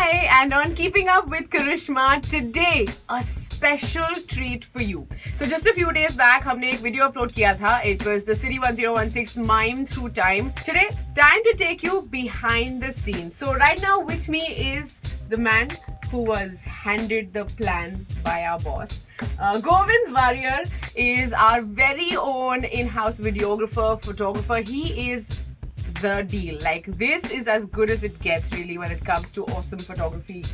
Hi, and on Keeping Up with Karishma, today a special treat for you. So just a few days back, हमने एक video upload किया था. It was the City 1016 Mime Through Time. Today, time to take you behind the scenes. So right now with me is the man who was handed the plan by our boss. Govind Warrior is our very own in-house videographer, photographer. He is the deal. Like, this is as good as it gets really when it comes to awesome photography.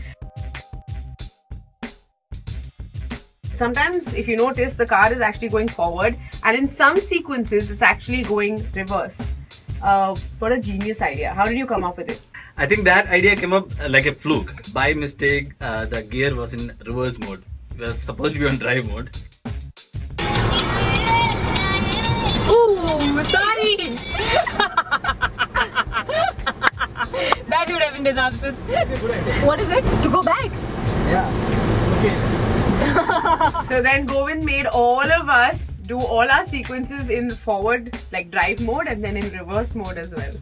Sometimes if you notice, the car is actually going forward, and in some sequences it's actually going reverse. What a genius idea. How did you come up with it? I think that idea came up like a fluke. By mistake, the gear was in reverse mode. It was supposed to be on drive mode. Ooh, sorry! That would have been disastrous. What is it? To go back? Yeah. Okay. So then Govind made all of us do all our sequences in forward, like drive mode, and then in reverse mode as well.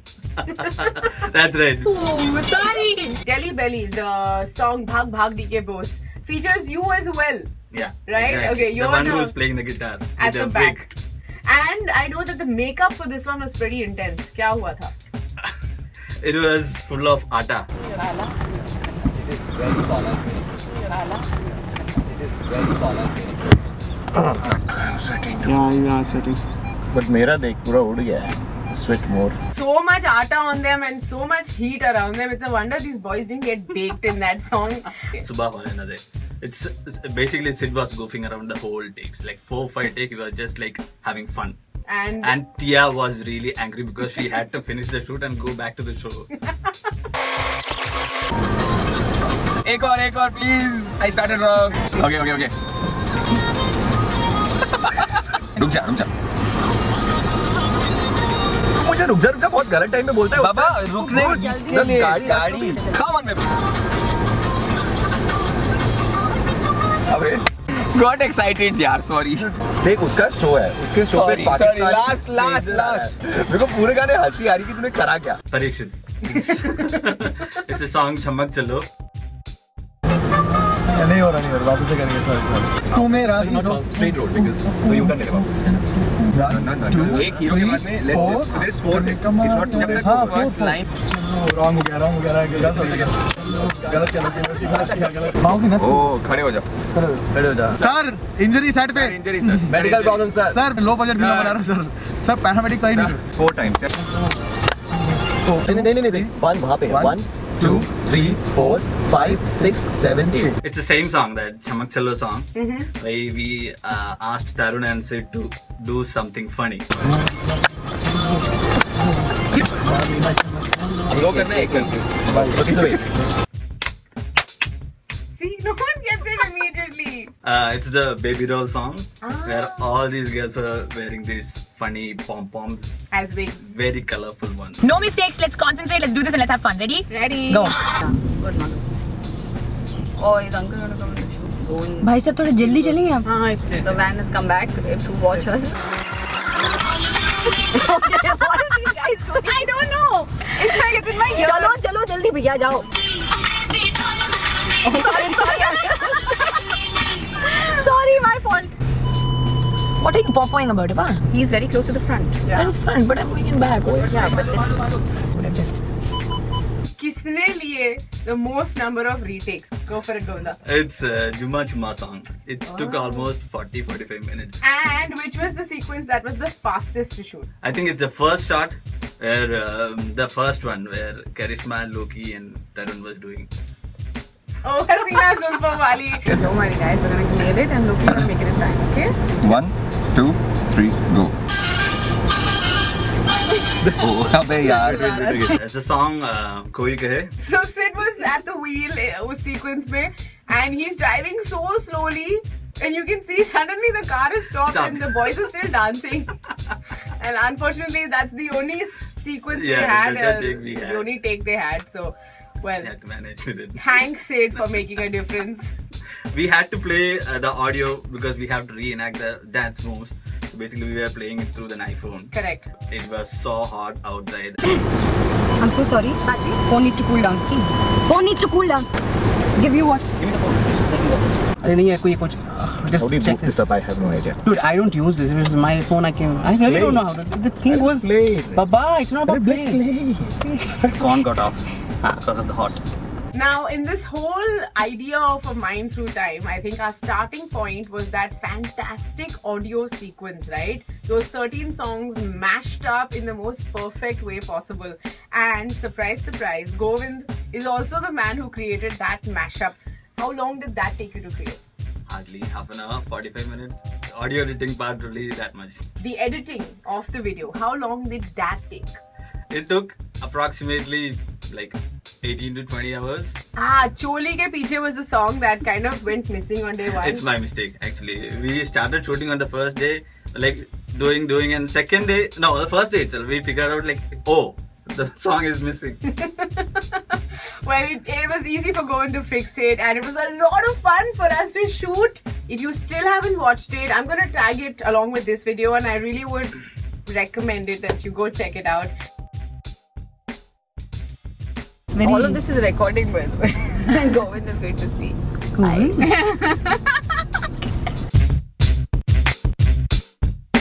That's right. Ooh, sorry! Delhi Belly, the song Bhag Bhag DK Boss, features you as well. Yeah. Right? Exactly. Okay, you're the one who's playing the guitar at with the back. And I know that the makeup for this one was pretty intense. क्या हुआ था? It was full of atta. It is very colorful. It is very colorful. I'm sweating. Yeah, sweating. But मेरा देख पूरा उड़ गया है. Sweat more. So much atta on them and so much heat around them. It's a wonder these boys didn't get baked in that song. Subah ho another. It's basically Sid was goofing around the whole takes. Like 4-5 takes, we were just like having fun. And Tia was really angry because she had to finish the shoot and go back to the show. Ek aur, please. I started wrong. Okay. रुक जा. मुझे रुक जा बहुत गलत time में बोलता है बाबा रुकने किसके लिए गाड़ी खावन में अबे गॉट एक्साइटेड यार सॉरी देख उसका शो है उसके शो पे लास्ट मेरे को पूरे गाने हंसी आ रही कि तूने करा क्या Parikshit. It's a song चमक चलो. नहीं हो रहा वापस से करेंगे सॉरी तू मेरा स्ट्रेट रोड बिकॉज़ तो यू कैन No. एक हीरो के बाद में लेट्स 4 इट्स नॉट जब तक फर्स्ट लाइन रॉन्ग हो गया गलत चलो माओगी ना ओ खड़े हो जा सर इंजरी सेट पे medical problem sir low budget film बना रहा हूं सर पैरामेडिक तो ही नहीं 4 टाइम्स नहीं 1 वहां पे 1 2 3 4 5 6 7 8 It's the same song, that Chamak Chalo song. Where we asked Tarun and Sid to do something funny. हम लोग करना एक करके okay so see, no one gets it immediately. It's the Baby Doll song where all these girls were wearing these funny pom-poms, As wigs. very colorful ones. No mistakes, let's concentrate, let's do this and let's have fun. Ready? Ready? Go. Good morning. Oh, is uncle going to come to the show? भाई साहब थोड़ा जल्दी चलेंगे आप. The van has come back to watch us. Okay, what are these guys doing? I don't know. It's like it's in my ear. चलो जल्दी भैया जाओ. Sorry, my fault. What are you pawpawing about, Appa? He's very close to the front. That is fun, but I'm going in back. Yeah, but this is Would have just... किसने लिए the most number of retakes? Go for it, Govinda. It's Juma Chuma song. It took almost 40-45 minutes. And which was the sequence that was the fastest to shoot? I think it's the first shot where the first one where Karishma, Loki and Tarun was doing. Oh, Hasina Zulfa Wali. Don't worry, guys. We're gonna nail it, and Loki's gonna make it in time. Okay? 1 2 3 go oh अबे यार It's a song Koi Kahe. So Sid was at the wheel उस sequence में, and he's driving so slowly, and you can see suddenly the car is stopped and the boys are still dancing. And unfortunately, that's the only sequence they had. The only take they had. So, well, We had to manage with it. thanks Sid for making a difference. We had to play the audio because we have to reenact the dance moves. So basically, we were playing it through an iPhone. Correct. It was so hot outside. I'm so sorry. Phone needs to cool down. Phone needs to cool down. Give you what? Give me the phone. अरे नहीं है कोई कुछ. Just How do you check book this up? I have no idea. Dude, I don't use this. It was my phone. I really don't know how to. The thing was. Play. Baba, it's not about playing. Phone got off because of the hot. Now, in this whole idea of a mind through time, I think our starting point was that fantastic audio sequence, right? Those 13 songs mashed up in the most perfect way possible. And surprise, surprise, Govind is also the man who created that mashup. How long did that take you to create? Hardly half an hour, 45 minutes. The audio editing part really that much. The editing of the video, how long did that take? It took approximately like 18 to 20 hours. Choli Ke Piche was a song that kind of went missing on day one. It's my mistake actually. We started shooting on the first day, like doing, and second day, no, the first day itself, we figured out like, oh, the song is missing. Well, it was easy for Govind to fix it, and it was a lot of fun for us to shoot. If you still haven't watched it, I'm gonna tag it along with this video, and I really would recommend it that you go check it out. All of this is recording, by the way. Govind is going to see. Govind?